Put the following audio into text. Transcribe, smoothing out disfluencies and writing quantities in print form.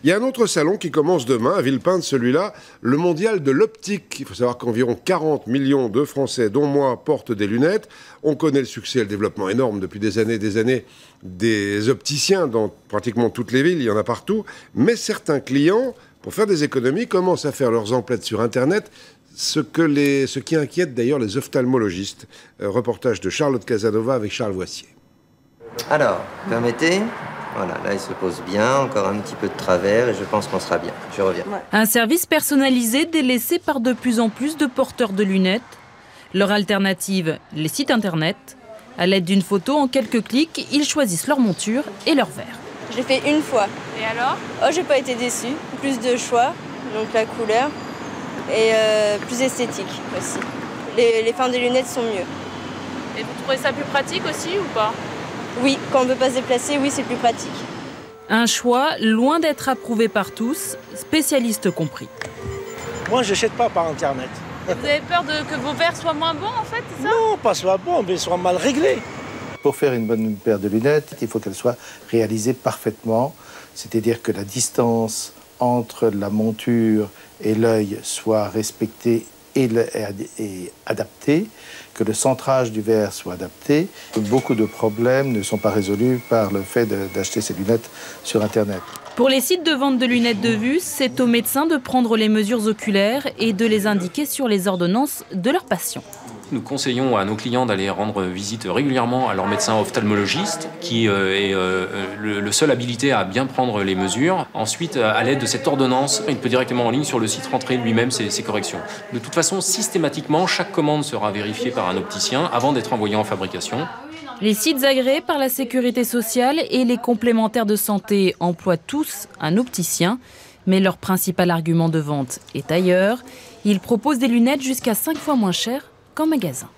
Il y a un autre salon qui commence demain à Villepinte, celui-là, le mondial de l'optique. Il faut savoir qu'environ 40 millions de Français, dont moi, portent des lunettes. On connaît le succès et le développement énorme depuis des années des opticiens dans pratiquement toutes les villes, il y en a partout. Mais certains clients, pour faire des économies, commencent à faire leurs emplettes sur Internet, ce qui inquiète d'ailleurs les ophtalmologistes. Reportage de Charlotte Casanova avec Charles Voissier. Alors, permettez. Voilà, là il se pose bien, encore un petit peu de travers et je pense qu'on sera bien. Je reviens. Un service personnalisé délaissé par de plus en plus de porteurs de lunettes. Leur alternative, les sites internet. À l'aide d'une photo, en quelques clics, ils choisissent leur monture et leur verre. Je l'ai fait une fois. Et alors? Oh, j'ai pas été déçue. Plus de choix, donc la couleur, et plus esthétique aussi. Les fins des lunettes sont mieux. Et vous trouvez ça plus pratique aussi ou pas? Oui, quand on ne peut pas se déplacer, oui, c'est plus pratique. Un choix loin d'être approuvé par tous, spécialistes compris. Moi, je n'achète pas par Internet. Vous avez peur que vos verres soient moins bons, en fait, c'est ça? Non, pas soient bons, mais soient mal réglés. Pour faire une bonne paire de lunettes, il faut qu'elle soit réalisée parfaitement. C'est-à-dire que la distance entre la monture et l'œil soit respectée et adapté, que le centrage du verre soit adapté. Beaucoup de problèmes ne sont pas résolus par le fait d'acheter ces lunettes sur Internet. Pour les sites de vente de lunettes de vue, c'est aux médecins de prendre les mesures oculaires et de les indiquer sur les ordonnances de leurs patients. Nous conseillons à nos clients d'aller rendre visite régulièrement à leur médecin ophtalmologiste qui est le seul habilité à bien prendre les mesures. Ensuite, à l'aide de cette ordonnance, il peut directement en ligne sur le site rentrer lui-même ses corrections. De toute façon, systématiquement, chaque commande sera vérifiée par un opticien avant d'être envoyée en fabrication. Les sites agréés par la sécurité sociale et les complémentaires de santé emploient tous un opticien, mais leur principal argument de vente est ailleurs. Ils proposent des lunettes jusqu'à 5 fois moins chères qu'en magasin.